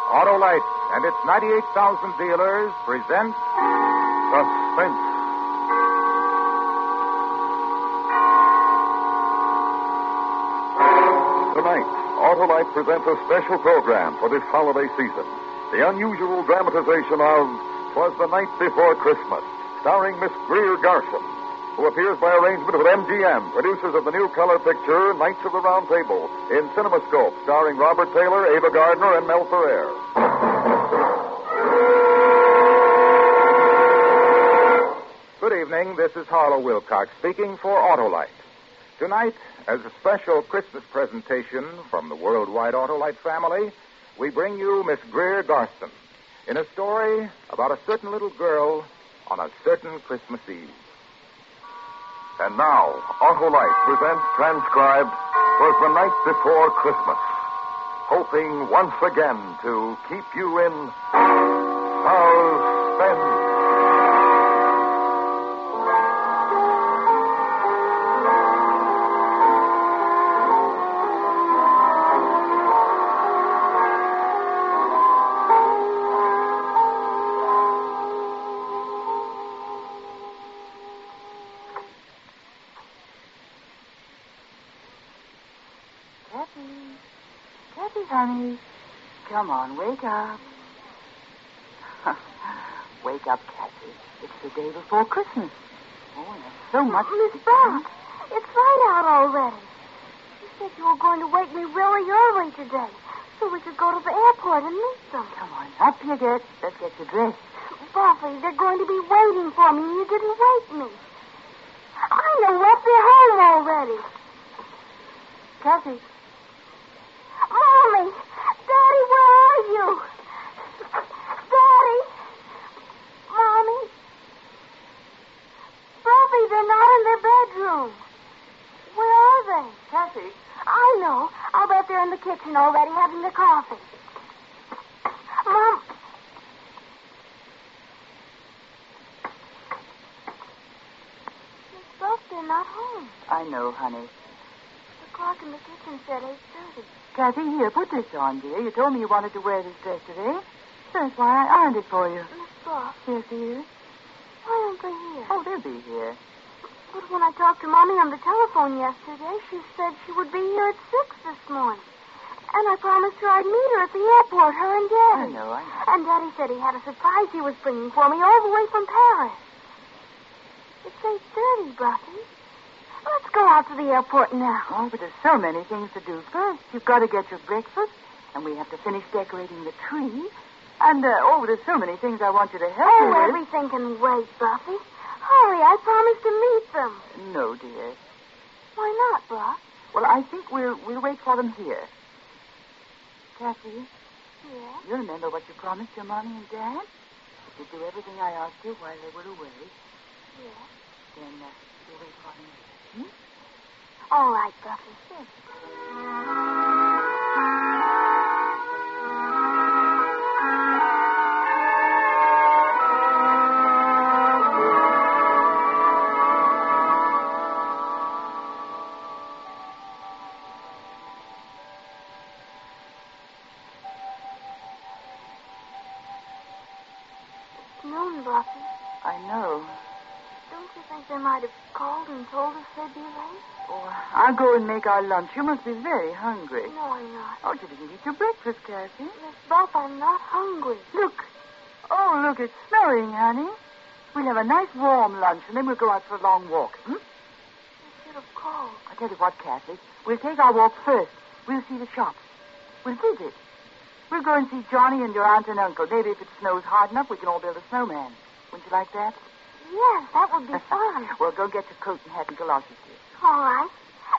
Autolite and its 98,000 dealers present Suspense. Tonight, Autolite presents a special program for this holiday season. The unusual dramatization of "'Twas the Night Before Christmas," starring Miss Greer Garson, who appears by arrangement with MGM, producers of the new color picture Knights of the Round Table, in CinemaScope, starring Robert Taylor, Ava Gardner, and Mel Ferrer. Good evening. This is Harlow Wilcox speaking for Autolite. Tonight, as a special Christmas presentation from the worldwide Autolite family, we bring you Miss Greer Garson in a story about a certain little girl on a certain Christmas Eve. And now, Autolite presents transcribed "'Twas the Night Before Christmas," hoping once again to keep you in suspense. Kathy, honey. Come on, wake up. Wake up, Kathy. It's the day before Christmas. Oh, and there's so much... Miss Brock, it's light out already. You said you were going to wake me really early today so we could go to the airport and meet them. Come on, up you get. Let's get you dressed. Buffy, they're going to be waiting for me and you didn't wake me. I know what, they're home already. Kathy. Mommy! Daddy, where are you? Daddy! Mommy? Buffy, they're not in their bedroom. Where are they? Kathy. I know. I'll bet they're in the kitchen already having their coffee. Mom... Miss Buff, they're not home. I know, honey. The clock in the kitchen said 8:30. Kathy, here, put this on, dear. You told me you wanted to wear this dress today. That's why I ironed it for you. Miss Buff. Yes, dear? Why aren't they here? Oh, they'll be here. But when I talked to Mommy on the telephone yesterday, she said she would be here at 6 this morning. And I promised her I'd meet her at the airport, her and Daddy. I know. And Daddy said he had a surprise he was bringing for me all the way from Paris. It's 8:30, Buffy. Let's go out to the airport now. Oh, but there's so many things to do first. You've got to get your breakfast, and we have to finish decorating the tree. And, there's so many things I want you to help me with. Everything can wait, Buffy. Hurry, I promised to meet them. No, dear. Why not, Buff? Well, I think we'll wait for them here. Kathy? Yeah? You remember what you promised your Mommy and Dad? You do everything I asked you while they were away. Yeah. Then, we'll wait for them here. All right, Buffy. It's noon, Buffy. I know. Don't you think they might have called and told us they'd be late? Oh, I'll go and make our lunch. You must be very hungry. No, I'm not. Oh, you didn't eat your breakfast, Kathy. Miss Buff, I'm not hungry. Look. Oh, look, it's snowing, honey. We'll have a nice warm lunch, and then we'll go out for a long walk. You should have called. I'll tell you what, Kathy. We'll take our walk first. We'll see the shops. We'll visit. We'll go and see Johnny and your aunt and uncle. Maybe if it snows hard enough, we can all build a snowman. Wouldn't you like that? Yes, that would be fun. Well, go get your coat and hat and galoshes, dear. All right.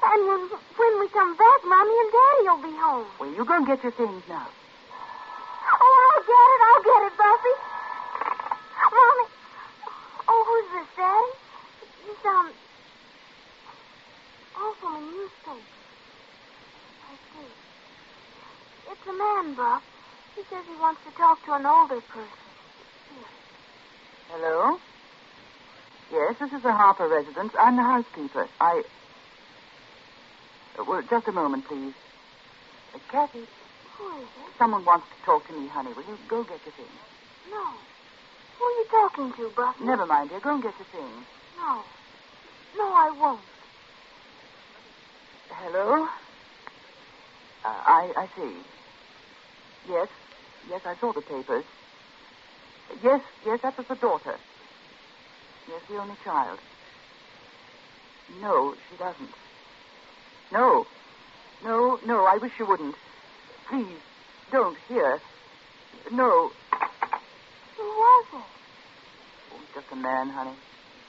And when we come back, Mommy and Daddy will be home. Well, you go and get your things now. Oh, I'll get it, Buffy. Mommy. Oh, who's this, Daddy? You sound... Oh, from a newspaper. I see. It's a man, Buff. He says he wants to talk to an older person. Here. Hello? Yes, this is the Harper residence. I'm the housekeeper. Well, just a moment, please. Kathy. Who is it? Someone wants to talk to me, honey. Will you go get your things? No. Who are you talking to, Buffy? Never mind, dear. Go and get your things. No. No, I won't. Hello? I see. Yes, I saw the papers. Yes, that was the daughter. Yes, the only child. No, she doesn't. No, I wish you wouldn't. Please, don't. Here. No. Who was it? Oh, just a man, honey.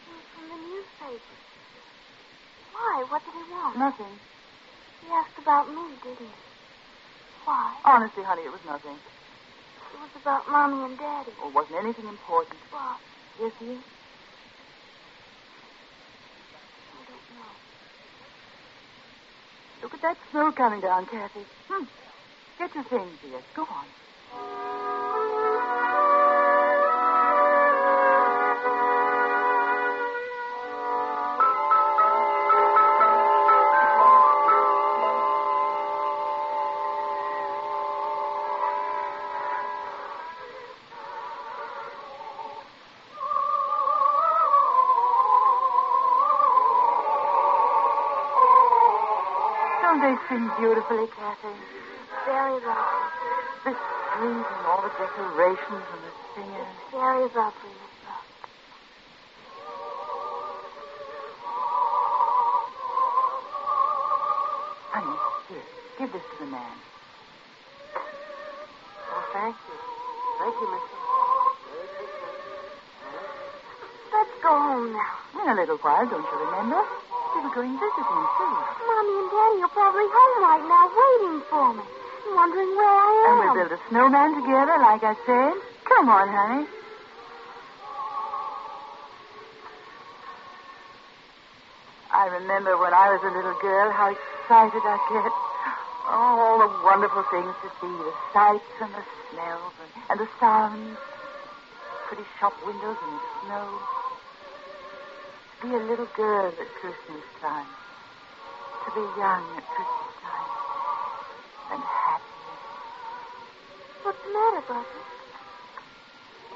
He was from the newspaper. Why? What did he want? Nothing. He asked about me, didn't he? Why? Honestly, honey, it was nothing. It was about Mommy and Daddy. Oh, it wasn't anything important. What? Yes, dear? I don't know. Look at that snow coming down, Kathy. Get your things, dear. Go on. Don't they sing beautifully, Kathy? Very lovely. The street and all the decorations and the singers. Very lovely, Miss Buff. Honey, here, give this to the man. Oh, thank you. Thank you, Miss Buff. Let's go home now. In a little while, don't you remember? We were going visiting, too. Mommy and Daddy are probably home right now waiting for me. Wondering where I am. And we'll build a snowman together, like I said. Come on, honey. I remember when I was a little girl how excited I'd get. Oh, all the wonderful things to see. The sights and the smells and the sounds. Pretty shop windows and snow. To be a little girl at Christmas time. To be young at Christmas time. And happy. What's the matter, Buffy?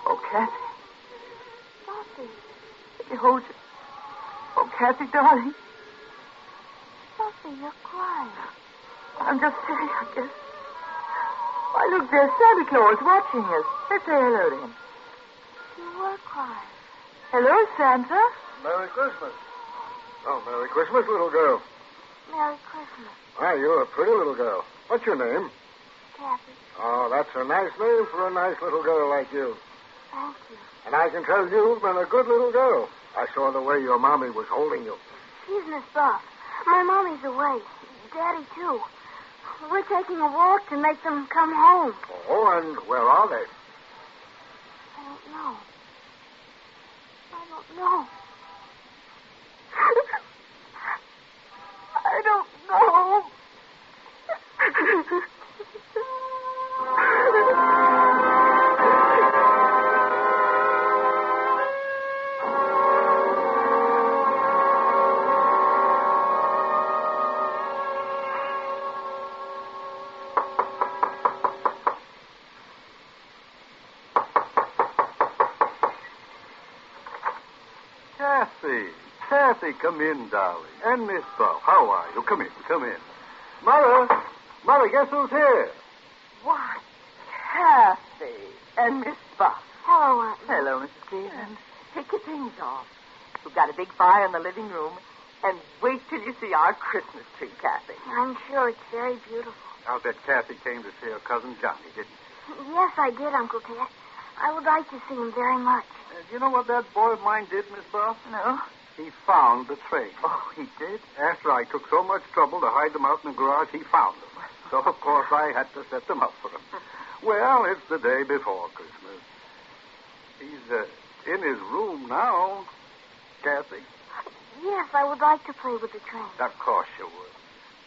Oh, Kathy. Buffy. Let me hold you. Oh, Kathy, darling. Buffy, you're crying. I'm just silly, I guess. Why, look, there's Santa Claus watching us. Let's say hello to him. You were crying. Hello, Santa. Merry Christmas. Oh, Merry Christmas, little girl. Merry Christmas, Why, you're a pretty little girl. What's your name? Kathy. Oh, that's a nice name for a nice little girl like you. Thank you. And I can tell you've been a good little girl. I saw the way your mommy was holding you. She's Miss Buff. My Mommy's away. Daddy, too. We're taking a walk to make them come home. Oh, and where are they? I don't know. I don't know. I don't know. Kathy, come in, darling. And Miss Buff, how are you? Come in. Mother, guess who's here? Why, Kathy and Miss Buff. Hello, Aunt. Hello, Mrs. Cleveland. Take your things off. We've got a big fire in the living room. And wait till you see our Christmas tree, Kathy. I'm sure it's very beautiful. I'll bet Kathy came to see her cousin Johnny, didn't she? Yes, I did, Uncle Ted. I would like to see him very much. Do you know what that boy of mine did, Miss Buff? No? He found the train. Oh, he did? After I took so much trouble to hide them out in the garage, he found them. So, of course, I had to set them up for him. Well, it's the day before Christmas. He's in his room now, Kathy. Yes, I would like to play with the train. Of course you would.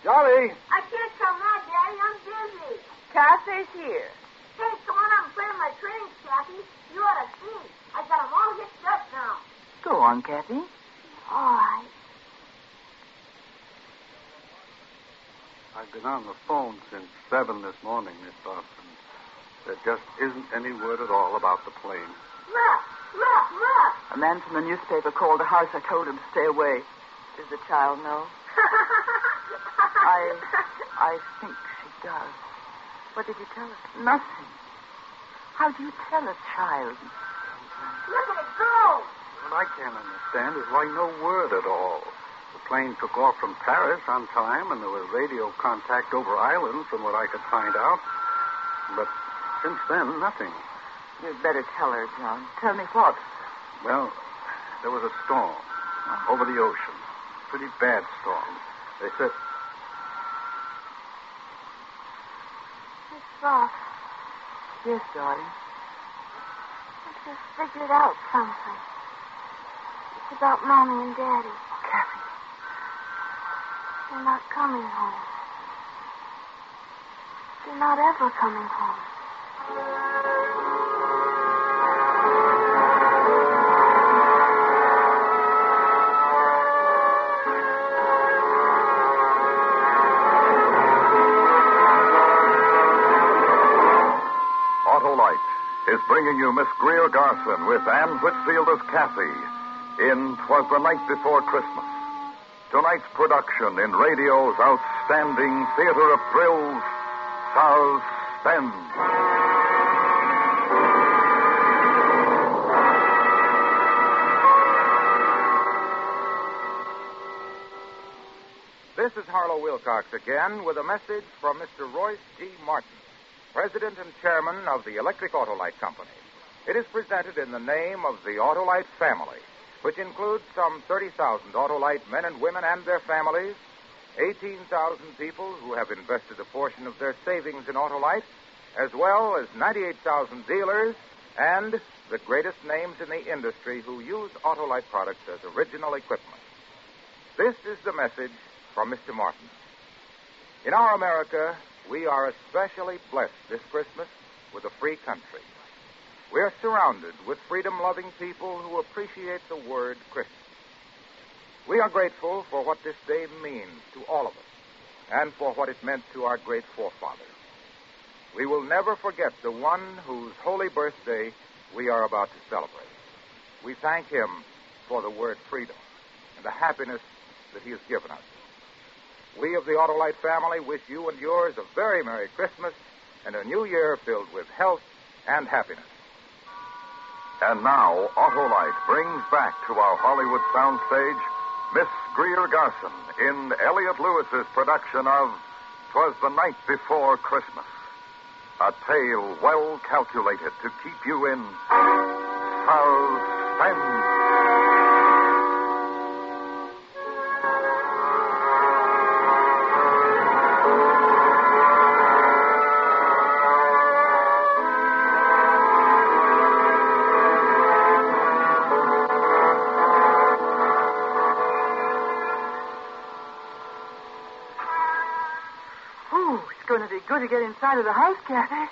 Johnny! I can't come now, Daddy. I'm busy. Kathy's here. Hey, come on out and play with my trains, Kathy. You ought to see. I got them all hitched up now. Go on, Kathy. All right. I've been on the phone since 7 this morning, Miss Dawson. There just isn't any word at all about the plane. Look! A man from the newspaper called the house. I told him to stay away. Does the child know? I think she does. What did you tell her? Nothing. How do you tell a child? Look at it go! What I can't understand is why no word at all. The plane took off from Paris on time, and there was radio contact over island from what I could find out. But since then, nothing. You'd better tell her, John. Tell me what? Well, there was a storm over the ocean. Pretty bad storm. They said... Miss Ross, Yes, darling. I just figured out something. It's about Mommy and Daddy. Kathy. They're not coming home. They're not ever coming home. Autolite is bringing you Miss Greer Garson with Anne Whitfield as Kathy in 'Twas the Night Before Christmas. Tonight's production in radio's outstanding theater of thrills, Suspense. This is Harlow Wilcox again with a message from Mr. Royce G. Martin, President and Chairman of the Electric Autolite Company. It is presented in the name of the Autolite family, which includes some 30,000 Autolite men and women and their families, 18,000 people who have invested a portion of their savings in Autolite, as well as 98,000 dealers and the greatest names in the industry who use Autolite products as original equipment. This is the message from Mr. Martin. In our America, we are especially blessed this Christmas with a free country. We are surrounded with freedom-loving people who appreciate the word Christmas. We are grateful for what this day means to all of us and for what it meant to our great forefathers. We will never forget the one whose holy birthday we are about to celebrate. We thank him for the word freedom and the happiness that he has given us. We of the Autolite family wish you and yours a very Merry Christmas and a new year filled with health and happiness. And now, Autolite brings back to our Hollywood soundstage Miss Greer Garson in Elliot Lewis's production of 'Twas the Night Before Christmas. A tale well calculated to keep you in suspense. Good to get inside of the house, Kathy.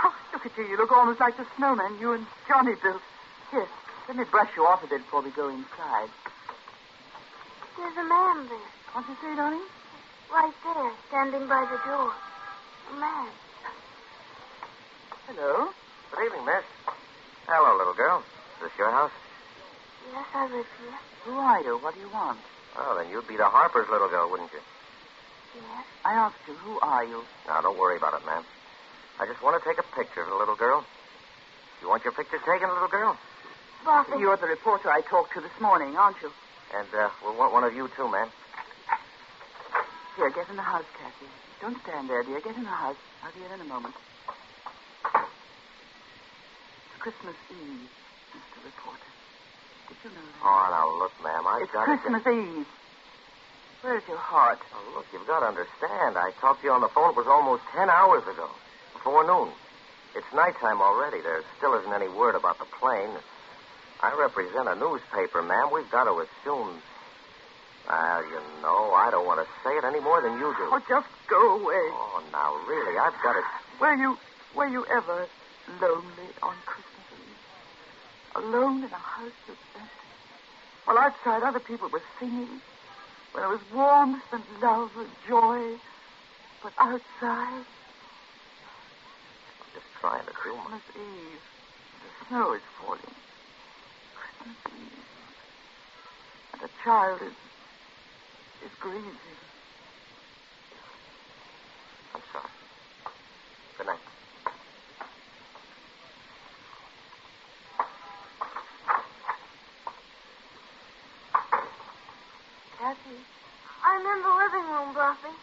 Oh, look at you. You look almost like the snowman you and Johnny built. Here, let me brush you off a bit before we go inside. There's a man there. What'd you say, darling? Right there, standing by the door. A man. Hello. Good evening, miss. Hello, little girl. Is this your house? Yes, I live here. Who are you? What do you want? Oh, then you'd be the Harper's little girl, wouldn't you? Yes. I asked you, who are you? Now, don't worry about it, ma'am. I just want to take a picture of the little girl. You want your picture taken, little girl? Twasthe. You're the reporter I talked to this morning, aren't you? And we'll want one of you, too, ma'am. Here, get in the house, Kathy. Don't stand there, dear. Get in the house. I'll be in a moment. It's Christmas Eve, Mr. Reporter. Did you know that? Oh, now, look, ma'am, I've It's got Christmas Eve. Where's your heart? Oh, look, you've got to understand. I talked to you on the phone. It was almost 10 hours ago, before noon. It's nighttime already. There still isn't any word about the plane. I represent a newspaper, ma'am. We've got to assume... Well, you know, I don't want to say it any more than you do. Oh, just go away. Oh, now, really, I've got to... Were you ever lonely on Christmas Eve? Alone in a house that's empty? While outside other people were singing. When there was warmth and love and joy. But outside, I'm just trying to do Christmas Eve. The snow is falling. Christmas Eve. And a child is grieving. I'm sorry. Good night. Kathy, I'm in the living room, Buffy.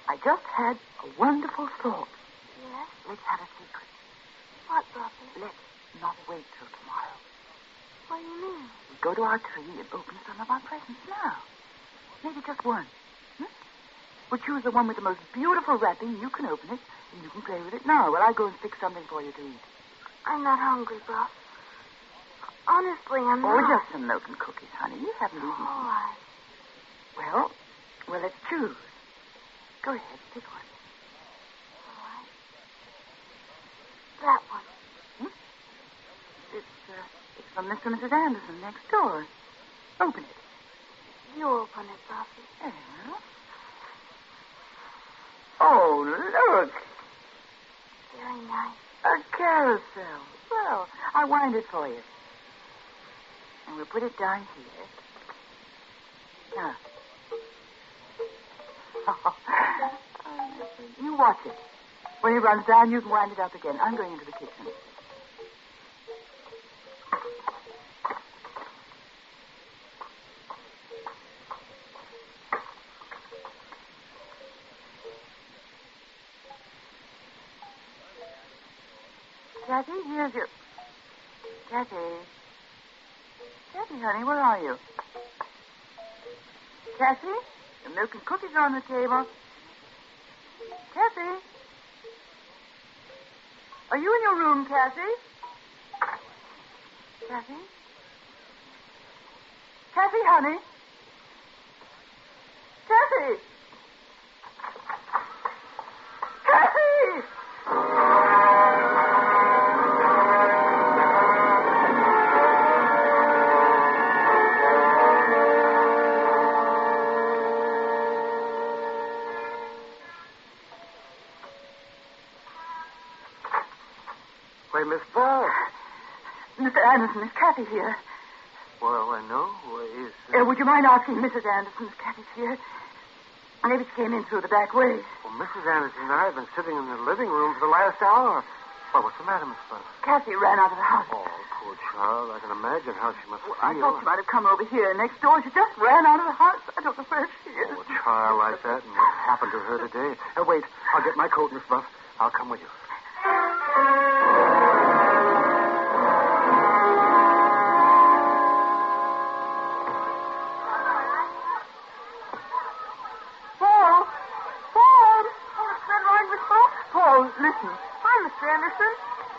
I just had a wonderful thought. Yes? Let's have a secret. What, Buffy? Let's not wait till tomorrow. What do you mean? We go to our tree and open some of our presents now. Maybe just one. We'll choose the one with the most beautiful wrapping. You can open it, and you can play with it now while I go and fix something for you to eat. I'm not hungry, Buff. Honestly, I'm Oh, not. just some milk and cookies, honey. You haven't eaten. All right. Well, let's choose. Go ahead, pick one. All right. That one. It's from Mr. and Mrs. Anderson next door. Open it. You open it, Buffy. Yeah. Oh, look. Very nice. A carousel. Well, I'll wind it for you. And we'll put it down here. Now. You watch it. When it runs down, you can wind it up again. I'm going into the kitchen. Kathy, here's your... Kathy. Kathy, honey, where are you? Kathy? The milk and cookies are on the table. Kathy? Are you in your room, Kathy? Kathy? Kathy, honey? Kathy? Kathy! Why, Miss Ball. Mr. Anderson, is Kathy here? Well, I know. Would you mind asking Mrs. Anderson if Kathy's here? Maybe she came in through the back way. Well, Mrs. Anderson and I have been sitting in the living room for the last hour. Well, what's the matter, Miss Ball? Kathy ran out of the house. Oh, poor child. I can imagine how she must feel. I thought she might have come over here next door. She just ran out of the house. I don't know where she is. Oh, a child like that, and what happened to her today? Wait, I'll get my coat, Miss Buff. I'll come with you. Paul, listen. Hi, Mr. Anderson.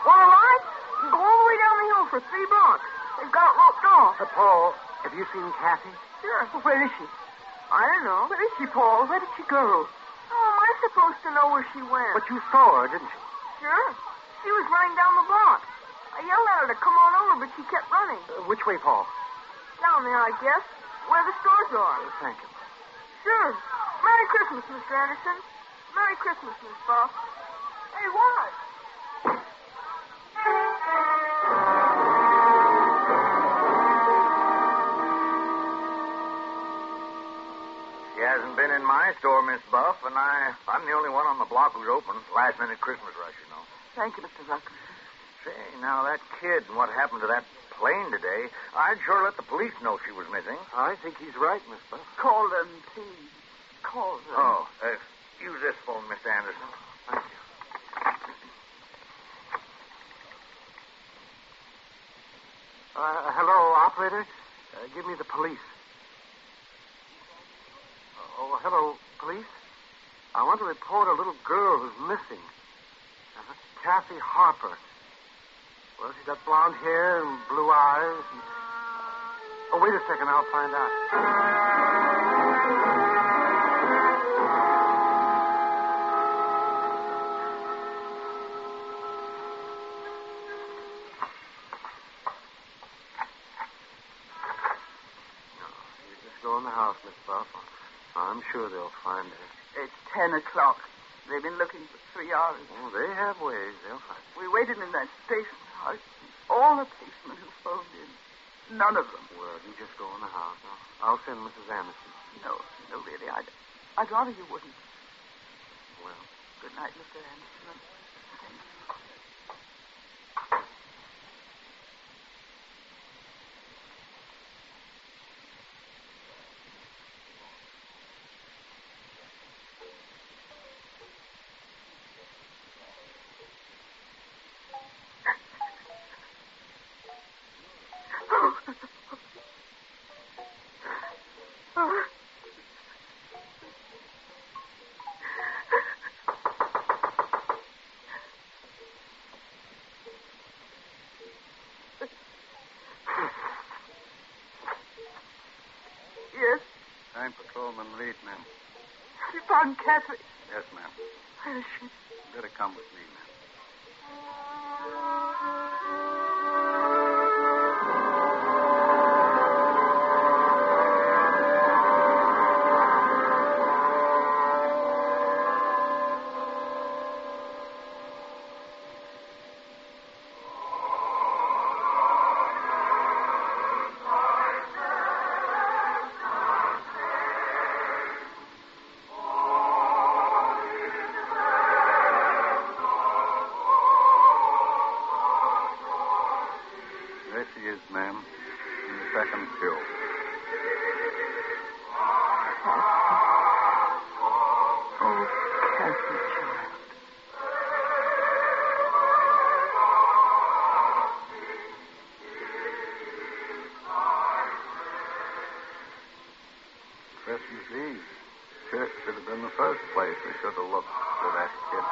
Want a ride? You go all the way down the hill for 3 blocks. They've got it roped off. Paul, have you seen Kathy? Sure. Well, where is she? I don't know. Where is she, Paul? Where did she go? How am I supposed to know where she went? But you saw her, didn't you? Sure. She was running down the block. I yelled at her to come on over, but she kept running. Which way, Paul? Down there, I guess, where the stores are. Thank you. Sure. Merry Christmas, Mr. Anderson. Merry Christmas, Miss Buff. Hey, what? She hasn't been in my store, Miss Buff, and I'm the only one on the block who's open. Last-minute Christmas rush, you know. Thank you, Mr. Rucker. Say, now, that kid and what happened to that plane today, I'd sure let the police know she was missing. I think he's right, Miss Buff. Call them, please. Call them. Oh, use this phone, Mr. Anderson. Thank you. Hello, operator. Give me the police. Oh, hello, police. I want to report a little girl who's missing. That's Kathy Harper. Well, she's got blonde hair and blue eyes. And... Oh, wait a second. I'll find out. Go in the house, Miss Buff. I'm sure they'll find her. It's 10 o'clock. They've been looking for 3 hours. Oh, they have ways. They'll find it. We waited in that station house. All the policemen who phoned in. None of them. Well, you just go in the house. I'll send Mrs. Anderson. No, really. I'd rather you wouldn't. Well, Good night, Mr. Anderson. Thank you. Yes, I'm Patrolman Reed, ma'am. you found Catherine. Yes, ma'am. Where is she? Better come with me, ma'am. There she is, ma'am. In the second kill. Oh, Catherine, child. Christmas Eve. Church should have been the first place we should have looked for that kid.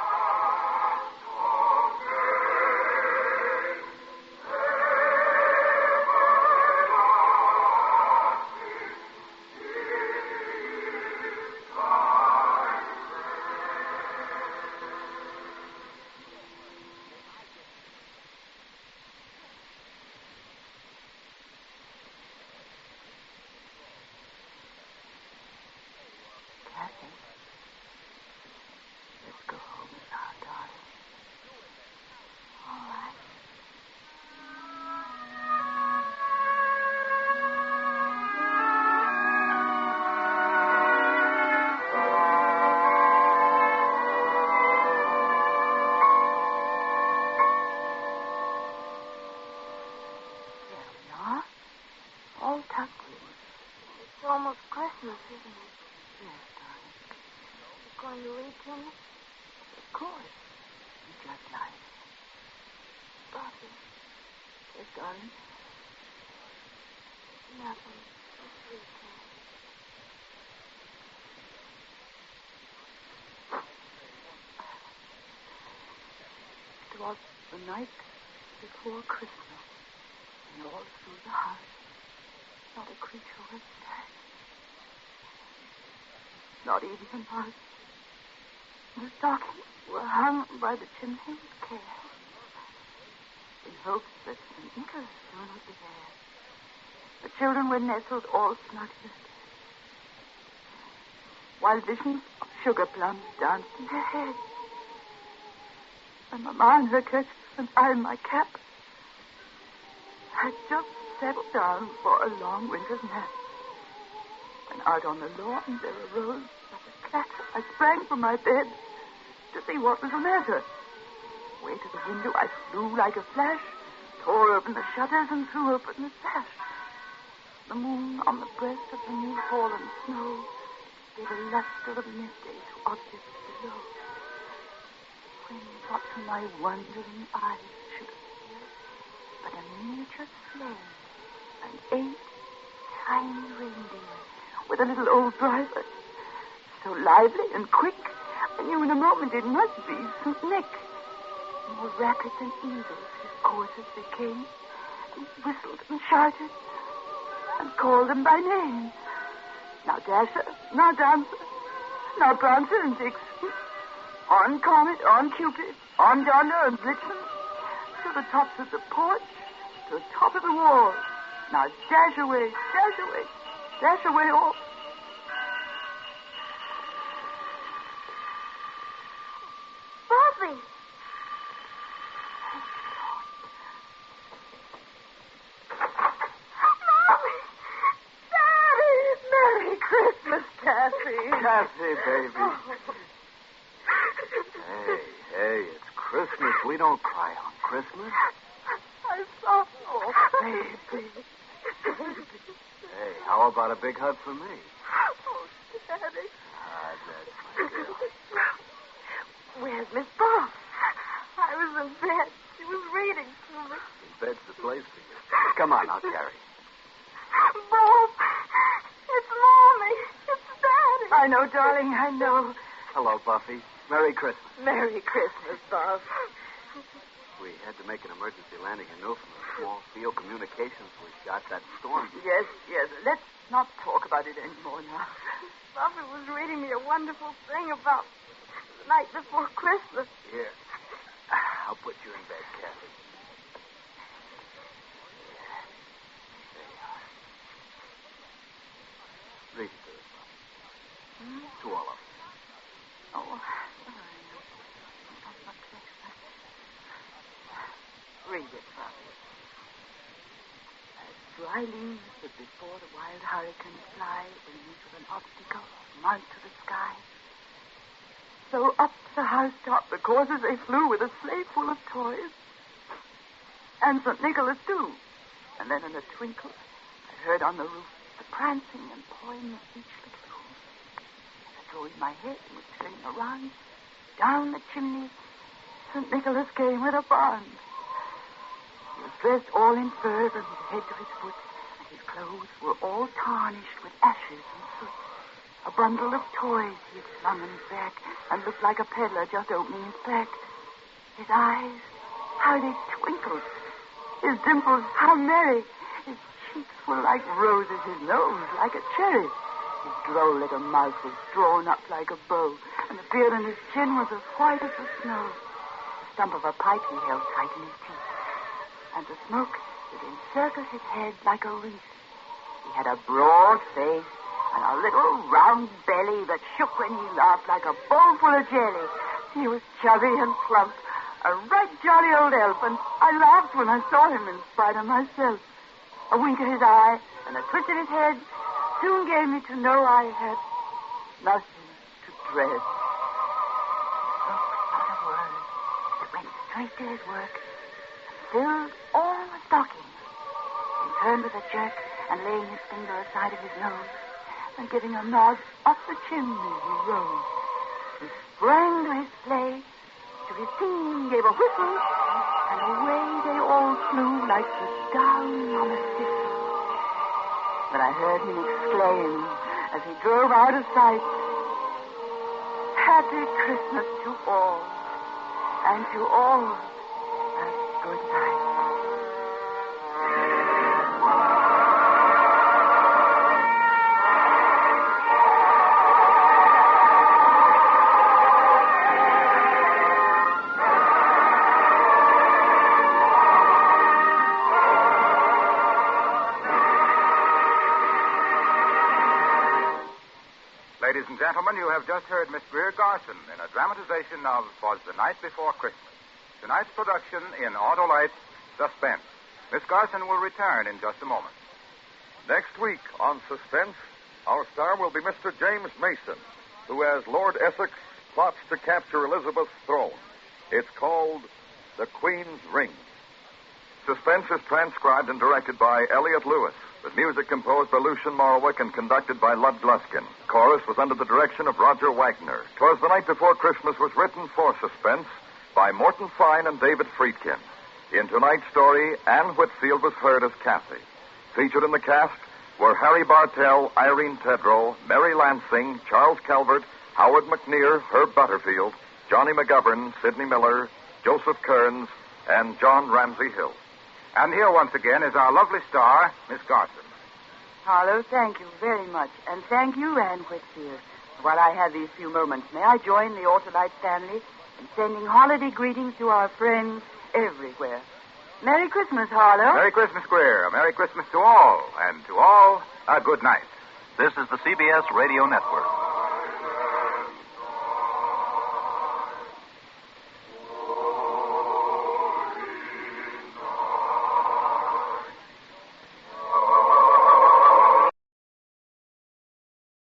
Kathy, let's go home now, darling. All right. There we are. All tucked in. It's almost Christmas, isn't it? Yes, darling. You're going to read to me? Of course. You just like. Bobby, Yes, darling. nothing. Just read to me. It was the night before Christmas, and all through the house, not a creature was stirring. Not even a mouse. The stockings were hung by the chimney with care, in hopes that Santa soon would be there. The children were nestled all snug in the bed, while visions of sugar plums danced in their heads. And Mamma in her kerchief and I in my cap had just settled down for a long winter's nap. When out on the lawn there arose such a clatter, I sprang from my bed to see what was the matter. Way to the window I flew like a flash, tore open the shutters and threw open the sash. The moon on the breast of the new fallen snow gave a luster of midday to objects below. When what to my wondering eyes should appear but a miniature sleigh and 8 tiny reindeer with a little old driver, so lively and quick, I knew in a moment it must be St. Nick. More rapid than eagles his coursers became, and whistled and shouted, and called them by name. Now Dasher, now Dancer, now Prancer and Vixen, on Comet, on Cupid, on Donder and Blitzen, to the tops of the porch, to the top of the wall. Now dash away, dash away, dash away all. Kathy, baby. Hey, it's Christmas. We don't cry on Christmas. I'm sorry. Oh, baby. Hey, how about a big hug for me? Oh, Daddy. That's my girl. Where's Miss Bob? I was in bed. She was reading to me. Bed's the place for you. Come on, I'll carry you. Bob, it's Mommy. It's Daddy. I know, darling, I know. Hello, Buffy. Merry Christmas. Merry Christmas, Bob. We had to make an emergency landing in Newfoundland. Small field communications was shot. That storm. Yes. Let's not talk about it anymore now. Buffy was reading me a wonderful thing about the night before Christmas. Here. I'll put you in bed, Kathy. There you are. Read it to us, Buffy. To all of us. Oh, read it, Bobby. As dry leaves that before the wild hurricane fly when you meet with an obstacle mount to the sky, so up the housetop the coursers they flew with a sleigh full of toys. And St. Nicholas, too. And then in a twinkle, I heard on the roof the prancing and pawing of each little hoof. As I drove my head and was turning around, down the chimney, St. Nicholas came with a bound. He was dressed all in fur from his head to his foot, and his clothes were all tarnished with ashes and soot. A bundle of toys he had slung on his back, and looked like a peddler just opening his pack. His eyes, how they twinkled. His dimples, how merry. His cheeks were like roses, his nose like a cherry. His droll little mouth was drawn up like a bow, and the beard on his chin was as white as the snow. The stump of a pipe he held tight in his teeth, and the smoke would encircle his head like a wreath. He had a broad face and a little round belly that shook when he laughed like a bowl full of jelly. He was chubby and plump, a right jolly old elf, and I laughed when I saw him in spite of myself. A wink of his eye and a twitch of his head soon gave me to know I had nothing to dread. Spoke not a word, but went straight to his work, filled all the stockings, and turned with a jerk and laying his finger aside of his nose, and giving a nod up the chimney he rose. He sprang to his sleigh, to his team gave a whistle, and away they all flew like the down on a thistle. But I heard him exclaim as he drove out of sight, "Happy Christmas to all, and to all a good night." Ladies and gentlemen, you have just heard Miss Greer Garson in a dramatization of "'Twas the Night Before Christmas." Tonight's production in Autolite, Suspense. Miss Garson will return in just a moment. Next week on Suspense, our star will be Mr. James Mason, who, as Lord Essex, plots to capture Elizabeth's throne. It's called The Queen's Ring. Suspense is transcribed and directed by Elliot Lewis, with music composed by Lucien Morawick and conducted by Lud Gluskin. Chorus was under the direction of Roger Wagner. "'Twas the Night Before Christmas" was written for Suspense by Morton Fine and David Friedkin. In tonight's story, Anne Whitfield was heard as Kathy. Featured in the cast were Harry Bartell, Irene Tedrow, Mary Lansing, Charles Calvert, Howard McNear, Herb Butterfield, Johnny McGovern, Sidney Miller, Joseph Kearns, and John Ramsey Hill. And here once again is our lovely star, Miss Garson. Harlow, thank you very much. And thank you, Anne Whitfield. While I have these few moments, may I join the Autolite family in sending holiday greetings to our friends everywhere. Merry Christmas, Harlow. Merry Christmas, Greer. A Merry Christmas to all. And to all, a good night. This is the CBS Radio Network.